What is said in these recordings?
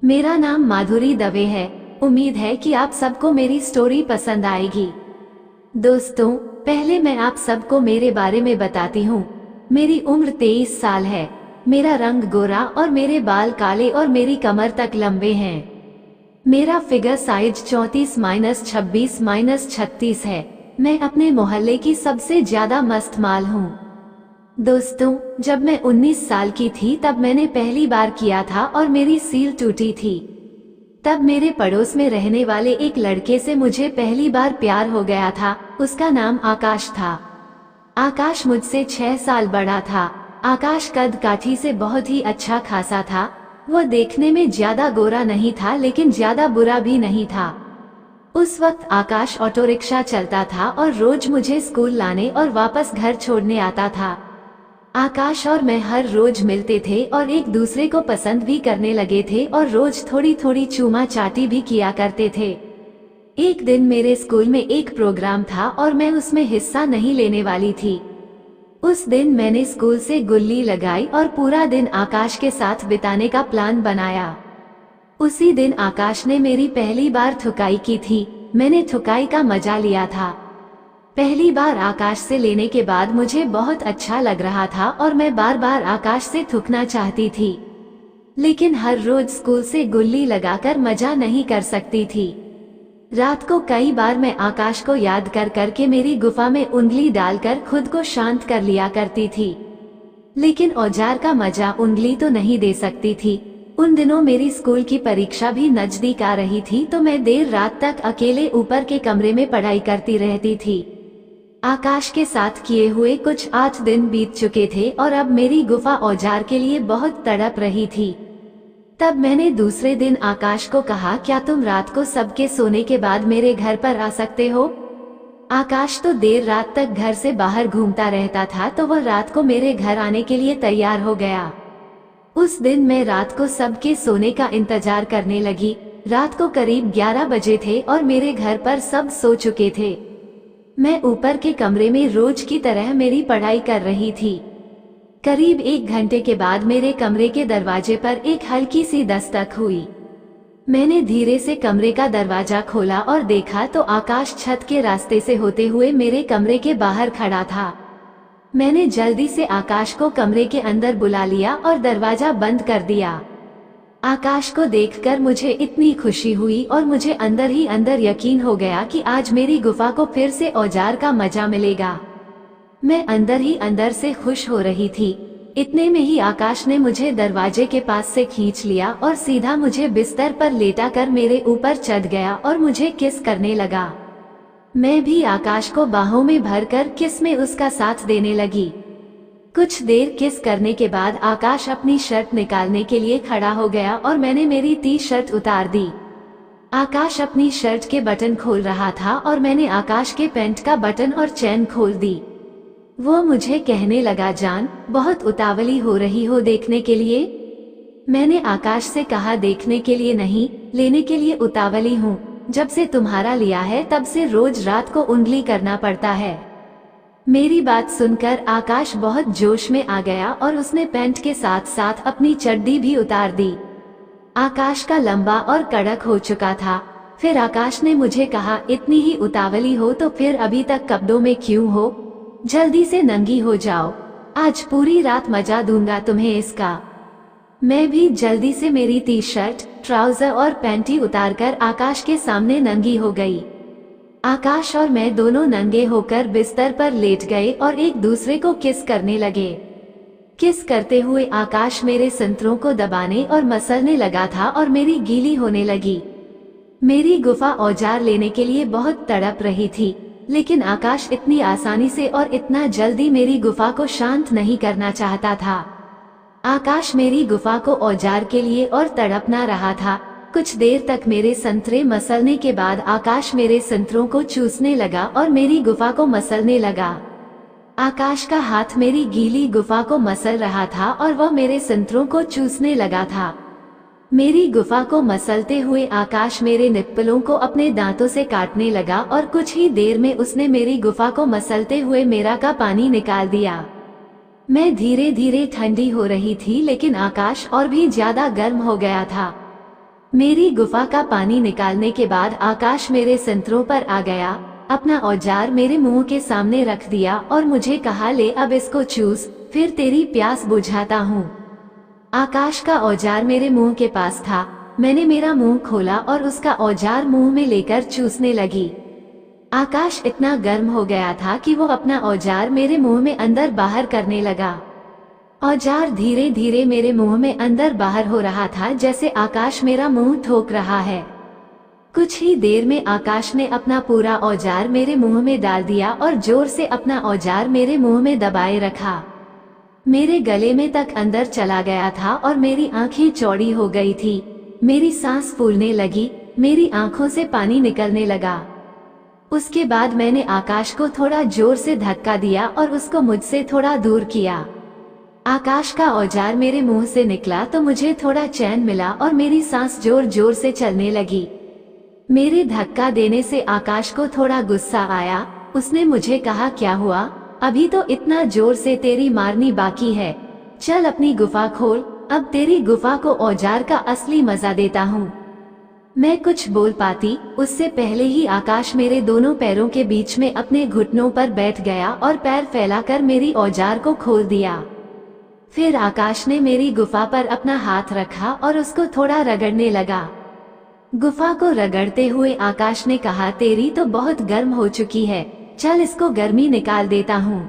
मेरा नाम माधुरी दवे है। उम्मीद है कि आप सबको मेरी स्टोरी पसंद आएगी। दोस्तों, पहले मैं आप सबको मेरे बारे में बताती हूँ। मेरी उम्र 23 साल है। मेरा रंग गोरा और मेरे बाल काले और मेरी कमर तक लंबे हैं। मेरा फिगर साइज 34-26-36 है। मैं अपने मोहल्ले की सबसे ज्यादा मस्त माल हूँ। दोस्तों, जब मैं 19 साल की थी तब मैंने पहली बार किया था और मेरी सील टूटी थी। तब मेरे पड़ोस में रहने वाले एक लड़के से मुझे पहली बार प्यार हो गया था। उसका नाम आकाश था। आकाश मुझसे 6 साल बड़ा था। आकाश कद काठी से बहुत ही अच्छा खासा था। वह देखने में ज्यादा गोरा नहीं था लेकिन ज्यादा बुरा भी नहीं था। उस वक्त आकाश ऑटो रिक्शा चलता था और रोज मुझे स्कूल लाने और वापस घर छोड़ने आता था। आकाश और मैं हर रोज मिलते थे और एक दूसरे को पसंद भी करने लगे थे और रोज थोड़ी थोड़ी चूमा चाटी भी किया करते थे। एक दिन मेरे स्कूल में एक प्रोग्राम था और मैं उसमें हिस्सा नहीं लेने वाली थी। उस दिन मैंने स्कूल से गुल्ली लगाई और पूरा दिन आकाश के साथ बिताने का प्लान बनाया। उसी दिन आकाश ने मेरी पहली बार थुकाई की थी। मैंने थुकाई का मजा लिया था। पहली बार आकाश से लेने के बाद मुझे बहुत अच्छा लग रहा था और मैं बार बार आकाश से थूकना चाहती थी, लेकिन हर रोज स्कूल से गुल्ली लगाकर मजा नहीं कर सकती थी। रात को कई बार मैं आकाश को याद कर करके मेरी गुफा में उंगली डालकर खुद को शांत कर लिया करती थी, लेकिन औजार का मजा उंगली तो नहीं दे सकती थी। उन दिनों मेरी स्कूल की परीक्षा भी नजदीक आ रही थी तो मैं देर रात तक अकेले ऊपर के कमरे में पढ़ाई करती रहती थी। आकाश के साथ किए हुए कुछ 8 दिन बीत चुके थे और अब मेरी गुफा औजार के लिए बहुत तड़प रही थी। तब मैंने दूसरे दिन आकाश को कहा, क्या तुम रात को सबके सोने के बाद मेरे घर पर आ सकते हो? आकाश तो देर रात तक घर से बाहर घूमता रहता था तो वह रात को मेरे घर आने के लिए तैयार हो गया। उस दिन मैं रात को सबके सोने का इंतजार करने लगी। रात को करीब 11 बजे थे और मेरे घर पर सब सो चुके थे। मैं ऊपर के कमरे में रोज की तरह मेरी पढ़ाई कर रही थी। करीब 1 घंटे के बाद मेरे कमरे के दरवाजे पर एक हल्की सी दस्तक हुई। मैंने धीरे से कमरे का दरवाजा खोला और देखा तो आकाश छत के रास्ते से होते हुए मेरे कमरे के बाहर खड़ा था। मैंने जल्दी से आकाश को कमरे के अंदर बुला लिया और दरवाजा बंद कर दिया। आकाश को देखकर मुझे इतनी खुशी हुई और मुझे अंदर ही अंदर यकीन हो गया कि आज मेरी गुफा को फिर से औजार का मजा मिलेगा। मैं अंदर ही अंदर से खुश हो रही थी। इतने में ही आकाश ने मुझे दरवाजे के पास से खींच लिया और सीधा मुझे बिस्तर पर लेटा कर मेरे ऊपर चढ़ गया और मुझे किस करने लगा। मैं भी आकाश को बाहों में भरकर किस में उसका साथ देने लगी। कुछ देर किस करने के बाद आकाश अपनी शर्ट निकालने के लिए खड़ा हो गया और मैंने मेरी टी-शर्ट उतार दी। आकाश अपनी शर्ट के बटन खोल रहा था और मैंने आकाश के पैंट का बटन और चैन खोल दी। वो मुझे कहने लगा, जान, बहुत उतावली हो रही हो देखने के लिए? मैंने आकाश से कहा, देखने के लिए नहीं, लेने के लिए उतावली हूँ। जब से तुम्हारा लिया है तब से रोज रात को उंगली करना पड़ता है। मेरी बात सुनकर आकाश बहुत जोश में आ गया और उसने पैंट के साथ साथ अपनी चड्डी भी उतार दी। आकाश का लंबा और कड़क हो चुका था। फिर आकाश ने मुझे कहा, इतनी ही उतावली हो तो फिर अभी तक कपड़ों में क्यों हो? जल्दी से नंगी हो जाओ, आज पूरी रात मजा दूंगा तुम्हें इसका। मैं भी जल्दी से मेरी टी-शर्ट, ट्राउजर और पैंटी उतारकर आकाश के सामने नंगी हो गई। आकाश और मैं दोनों नंगे होकर बिस्तर पर लेट गए और एक दूसरे को किस करने लगे। किस करते हुए आकाश मेरे संतरों को दबाने और मसलने लगा था और मेरी गीली होने लगी। मेरी गुफा औजार लेने के लिए बहुत तड़प रही थी, लेकिन आकाश इतनी आसानी से और इतना जल्दी मेरी गुफा को शांत नहीं करना चाहता था। आकाश मेरी गुफा को औजार के लिए और तड़पना रहा था। कुछ देर तक मेरे संतरे मसलने के बाद आकाश मेरे संतरों को चूसने लगा और मेरी गुफा को मसलने लगा। आकाश का हाथ मेरी गीली गुफा को मसल रहा था और वह मेरे संतरों को चूसने लगा था। मेरी गुफा को मसलते हुए आकाश मेरे निप्पलों को अपने दांतों से काटने लगा और कुछ ही देर में उसने मेरी गुफा को मसलते हुए मेरा का पानी निकाल दिया। मैं धीरे धीरे ठंडी हो रही थी लेकिन आकाश और भी ज्यादा गर्म हो गया था। मेरी गुफा का पानी निकालने के बाद आकाश मेरे संतरों पर आ गया, अपना औजार मेरे मुंह के सामने रख दिया और मुझे कहा, ले अब इसको चूस, फिर तेरी प्यास बुझाता हूँ। आकाश का औजार मेरे मुंह के पास था। मैंने मेरा मुंह खोला और उसका औजार मुंह में लेकर चूसने लगी। आकाश इतना गर्म हो गया था कि वो अपना औजार मेरे मुंह में अंदर बाहर करने लगा। औजार धीरे धीरे मेरे मुंह में अंदर बाहर हो रहा था, जैसे आकाश मेरा मुंह ठोक रहा है। कुछ ही देर में आकाश ने अपना पूरा औजार मेरे मुंह में डाल दिया और जोर से अपना औजार मेरे मुंह में दबाए रखा। मेरे गले में तक अंदर चला गया था और मेरी आंखें चौड़ी हो गई थी। मेरी सांस फूलने लगी, मेरी आंखों से पानी निकलने लगा। उसके बाद मैंने आकाश को थोड़ा जोर से धक्का दिया और उसको मुझसे थोड़ा दूर किया। आकाश का औजार मेरे मुंह से निकला तो मुझे थोड़ा चैन मिला और मेरी सांस जोर जोर से चलने लगी। मेरे धक्का देने से आकाश को थोड़ा गुस्सा आया। उसने मुझे कहा, क्या हुआ? अभी तो इतना जोर से तेरी मारनी बाकी है। चल अपनी गुफा खोल, अब तेरी गुफा को औजार का असली मजा देता हूँ। मैं कुछ बोल पाती उससे पहले ही आकाश मेरे दोनों पैरों के बीच में अपने घुटनों पर बैठ गया और पैर फैलाकर मेरी औजार को खोल दिया। फिर आकाश ने मेरी गुफा पर अपना हाथ रखा और उसको थोड़ा रगड़ने लगा। गुफा को रगड़ते हुए आकाश ने कहा, तेरी तो बहुत गर्म हो चुकी है, चल इसको गर्मी निकाल देता हूँ।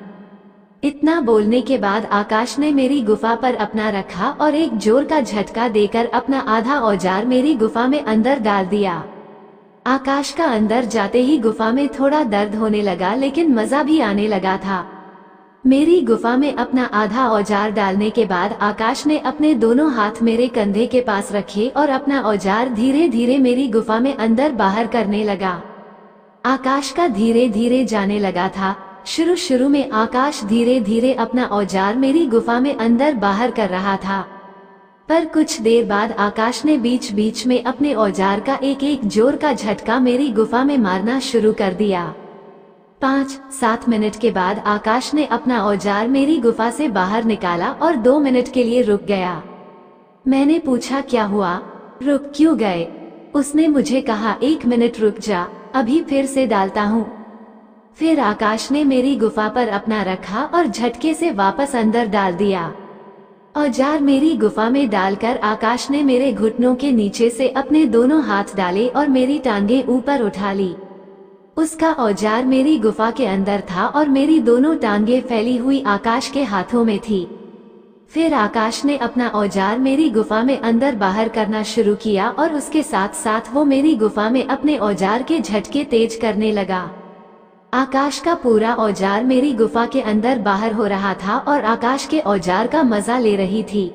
इतना बोलने के बाद आकाश ने मेरी गुफा पर अपना रखा और एक जोर का झटका देकर अपना आधा औजार मेरी गुफा में अंदर डाल दिया। आकाश का अंदर जाते ही गुफा में थोड़ा दर्द होने लगा, लेकिन मजा भी आने लगा था। मेरी गुफा में अपना आधा औजार डालने के बाद आकाश ने अपने दोनों हाथ मेरे कंधे के पास रखे और अपना औजार धीरे धीरे मेरी गुफा में अंदर बाहर करने लगा। आकाश का धीरे धीरे जाने लगा था। शुरू में आकाश धीरे धीरे अपना औजार मेरी गुफा में अंदर बाहर कर रहा था, पर कुछ देर बाद आकाश ने बीच बीच में अपने औजार का एक एक जोर का झटका मेरी गुफा में मारना शुरू कर दिया। 5-7 मिनट के बाद आकाश ने अपना औजार मेरी गुफा से बाहर निकाला और 2 मिनट के लिए रुक गया। मैंने पूछा, क्या हुआ, रुक क्यों गए? उसने मुझे कहा, 1 मिनट रुक जा, अभी फिर से डालता हूँ। फिर आकाश ने मेरी गुफा पर अपना रखा और झटके से वापस अंदर डाल दिया। औजार मेरी गुफा में डालकर आकाश ने मेरे घुटनों के नीचे से अपने दोनों हाथ डाले और मेरी टांगें ऊपर उठा ली। उसका औजार मेरी गुफा के अंदर था और मेरी दोनों टांगें फैली हुई आकाश के हाथों में थी। फिर आकाश ने अपना औजार मेरी गुफा में अंदर बाहर करना शुरू किया और उसके साथ साथ वो मेरी गुफा में अपने औजार के झटके तेज करने लगा। आकाश का पूरा औजार मेरी गुफा के अंदर बाहर हो रहा था और आकाश के औजार का मजा ले रही थी।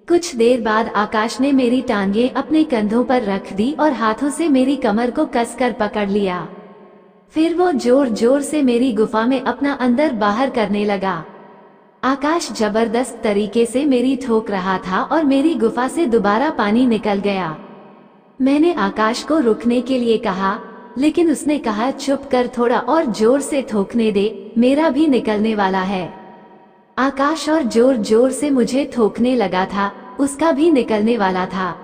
कुछ देर बाद आकाश ने मेरी टांगें अपने कंधों पर रख दी और हाथों से मेरी कमर को कसकर पकड़ लिया। फिर वो जोर जोर से मेरी गुफा में अपना अंदर बाहर करने लगा। आकाश जबरदस्त तरीके से मेरी ठोक रहा था और मेरी गुफा से दोबारा पानी निकल गया। मैंने आकाश को रुकने के लिए कहा, लेकिन उसने कहा, चुप कर, थोड़ा और जोर से ठोकने दे, मेरा भी निकलने वाला है। आकाश और जोर जोर से मुझे ठोकने लगा था, उसका भी निकलने वाला था।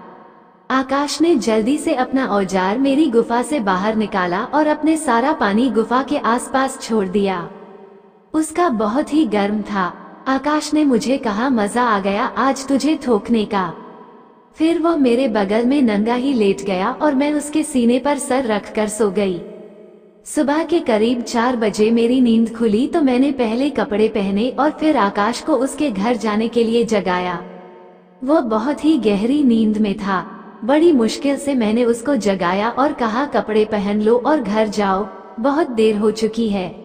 आकाश ने जल्दी से अपना औजार मेरी गुफा से बाहर निकाला और अपने सारा पानी गुफा के आसपास छोड़ दिया। उसका बहुत ही गर्म था। आकाश ने मुझे कहा, मजा आ गया आज तुझे ठोकने का। फिर वो मेरे बगल में नंगा ही लेट गया और मैं उसके सीने पर सर रखकर सो गई। सुबह के करीब 4 बजे मेरी नींद खुली तो मैंने पहले कपड़े पहने और फिर आकाश को उसके घर जाने के लिए जगाया। वो बहुत ही गहरी नींद में था। बड़ी मुश्किल से मैंने उसको जगाया और कहा, कपड़े पहन लो और घर जाओ, बहुत देर हो चुकी है।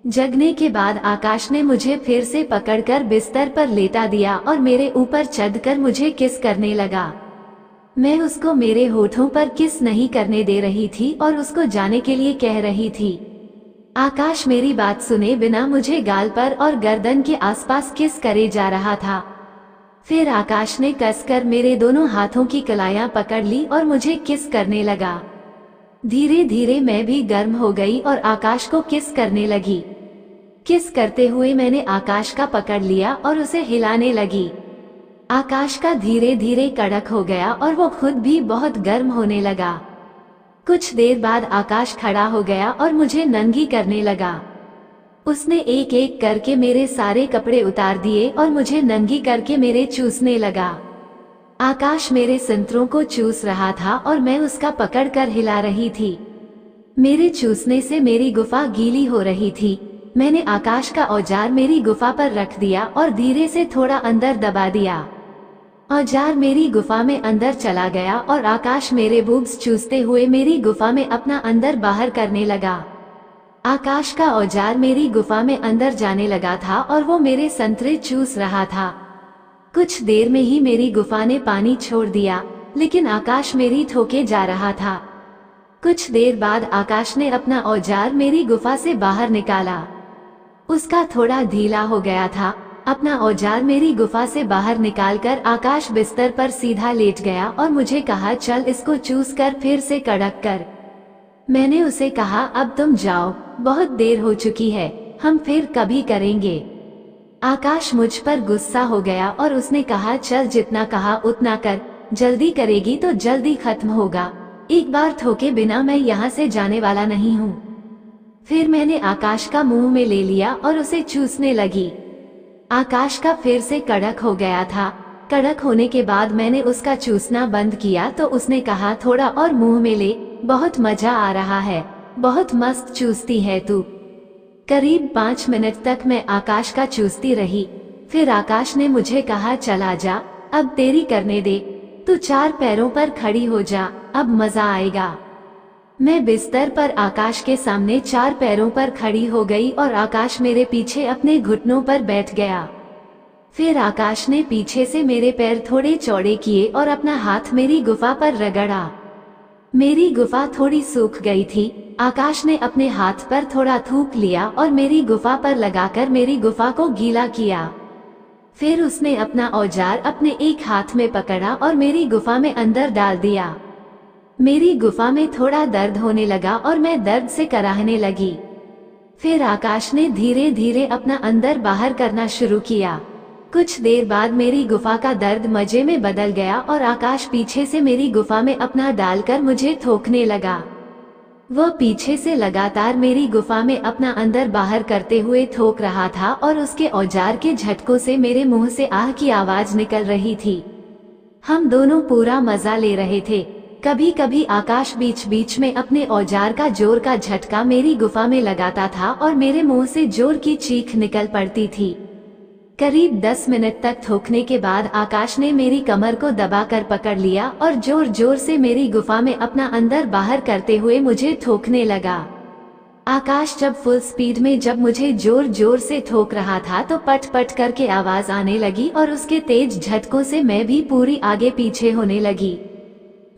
जगने के बाद आकाश ने मुझे फिर से पकड़कर बिस्तर पर लेटा दिया और मेरे ऊपर चढ़कर मुझे किस करने लगा। मैं उसको मेरे होठों पर किस नहीं करने दे रही थी और उसको जाने के लिए कह रही थी। आकाश मेरी बात सुने बिना मुझे गाल पर और गर्दन के आसपास किस करे जा रहा था। फिर आकाश ने कसकर मेरे दोनों हाथों की कलाइयां पकड़ ली और मुझे किस करने लगा। धीरे धीरे मैं भी गर्म हो गई और आकाश को किस करने लगी। किस करते हुए मैंने आकाश का पकड़ लिया और उसे हिलाने लगी। आकाश का धीरे धीरे कड़क हो गया और वो खुद भी बहुत गर्म होने लगा। कुछ देर बाद आकाश खड़ा हो गया और मुझे नंगी करने लगा। उसने एक एक करके मेरे सारे कपड़े उतार दिए और मुझे नंगी करके मेरे चूसने लगा। आकाश मेरे संतरों को चूस रहा था और मैं उसका पकड़ कर हिला रही थी। मेरे चूसने से मेरी गुफा गीली हो रही थी। मैंने आकाश का औजार मेरी गुफा पर रख दिया और धीरे से थोड़ा अंदर दबा दिया। औजार मेरी गुफा में अंदर चला गया और आकाश मेरे बूब्स चूसते हुए मेरी गुफा में अपना अंदर बाहर करने लगा। आकाश का औजार मेरी गुफा में अंदर जाने लगा था और वो मेरे संतरे चूस रहा था। कुछ देर में ही मेरी गुफा ने पानी छोड़ दिया, लेकिन आकाश मेरी ठोके जा रहा था। कुछ देर बाद आकाश ने अपना औजार मेरी गुफा से बाहर निकाला। उसका थोड़ा ढीला हो गया था। अपना औजार मेरी गुफा से बाहर निकालकर आकाश बिस्तर पर सीधा लेट गया और मुझे कहा, चल इसको चूस कर फिर से कड़क कर। मैंने उसे कहा, अब तुम जाओ, बहुत देर हो चुकी है, हम फिर कभी करेंगे। आकाश मुझ पर गुस्सा हो गया और उसने कहा, चल जितना कहा उतना कर, जल्दी करेगी तो जल्दी खत्म होगा, एक बार ठोके बिना मैं यहाँ से जाने वाला नहीं हूँ। फिर मैंने आकाश का मुंह में ले लिया और उसे चूसने लगी। आकाश का फिर से कड़क हो गया था। कड़क होने के बाद मैंने उसका चूसना बंद किया तो उसने कहा, थोड़ा और मुंह में ले, बहुत मजा आ रहा है, बहुत मस्त चूसती है तू। करीब 5 मिनट तक मैं आकाश का चूसती रही। फिर आकाश ने मुझे कहा, चला जा, अब तेरी करने दे, तू 4 पैरों पर खड़ी हो जा, अब मजा आएगा। मैं बिस्तर पर आकाश के सामने 4 पैरों पर खड़ी हो गई और आकाश मेरे पीछे अपने घुटनों पर बैठ गया। फिर आकाश ने पीछे से मेरे पैर थोड़े चौड़े किए और अपना हाथ मेरी गुफा पर रगड़ा। मेरी गुफा थोड़ी सूख गई थी। आकाश ने अपने हाथ पर थोड़ा थूक लिया और मेरी गुफा पर लगाकर मेरी गुफा को गीला किया। फिर उसने अपना औजार अपने एक हाथ में पकड़ा और मेरी गुफा में अंदर डाल दिया। मेरी गुफा में थोड़ा दर्द होने लगा और मैं दर्द से कराहने लगी। फिर आकाश ने धीरे धीरे अपना अंदर बाहर करना शुरू किया। कुछ देर बाद मेरी गुफा का दर्द मजे में बदल गया और आकाश पीछे से मेरी गुफा में अपना डालकर मुझे ठोकने लगा। वह पीछे से लगातार मेरी गुफा में अपना अंदर बाहर करते हुए ठोक रहा था और उसके औजार के झटकों से मेरे मुंह से आह की आवाज निकल रही थी। हम दोनों पूरा मजा ले रहे थे। कभी कभी आकाश बीच बीच में अपने औजार का जोर का झटका मेरी गुफा में लगाता था और मेरे मुंह से जोर की चीख निकल पड़ती थी। करीब 10 मिनट तक ठोकने के बाद आकाश ने मेरी कमर को दबाकर पकड़ लिया और जोर जोर से मेरी गुफा में अपना अंदर बाहर करते हुए मुझे ठोकने लगा। आकाश जब फुल स्पीड में जब मुझे जोर जोर से ठोक रहा था तो पट पट करके आवाज आने लगी और उसके तेज झटकों से मैं भी पूरी आगे पीछे होने लगी।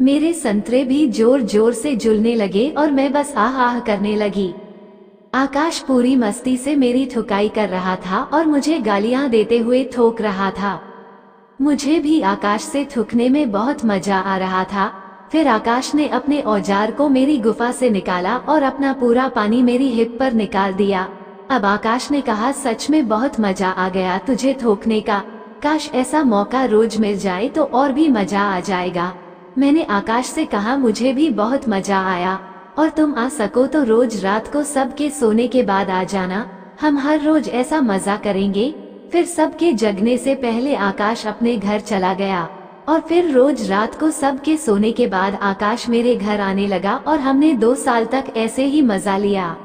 मेरे संतरे भी जोर जोर से झूलने लगे और मैं बस आह आह करने लगी। आकाश पूरी मस्ती से मेरी ठुकाई कर रहा था और मुझे गालियां देते हुए ठोक रहा था। मुझे भी आकाश से ठुकने में बहुत मजा आ रहा था। फिर आकाश ने अपने औजार को मेरी गुफा से निकाला और अपना पूरा पानी मेरी हिप पर निकाल दिया। अब आकाश ने कहा, सच में बहुत मजा आ गया तुझे ठोकने का, काश ऐसा मौका रोज मिल जाए तो और भी मजा आ जाएगा। मैंने आकाश से कहा, मुझे भी बहुत मजा आया, और तुम आ सको तो रोज रात को सबके सोने के बाद आ जाना, हम हर रोज ऐसा मजा करेंगे। फिर सबके जगने से पहले आकाश अपने घर चला गया और फिर रोज रात को सबके सोने के बाद आकाश मेरे घर आने लगा और हमने 2 साल तक ऐसे ही मजा लिया।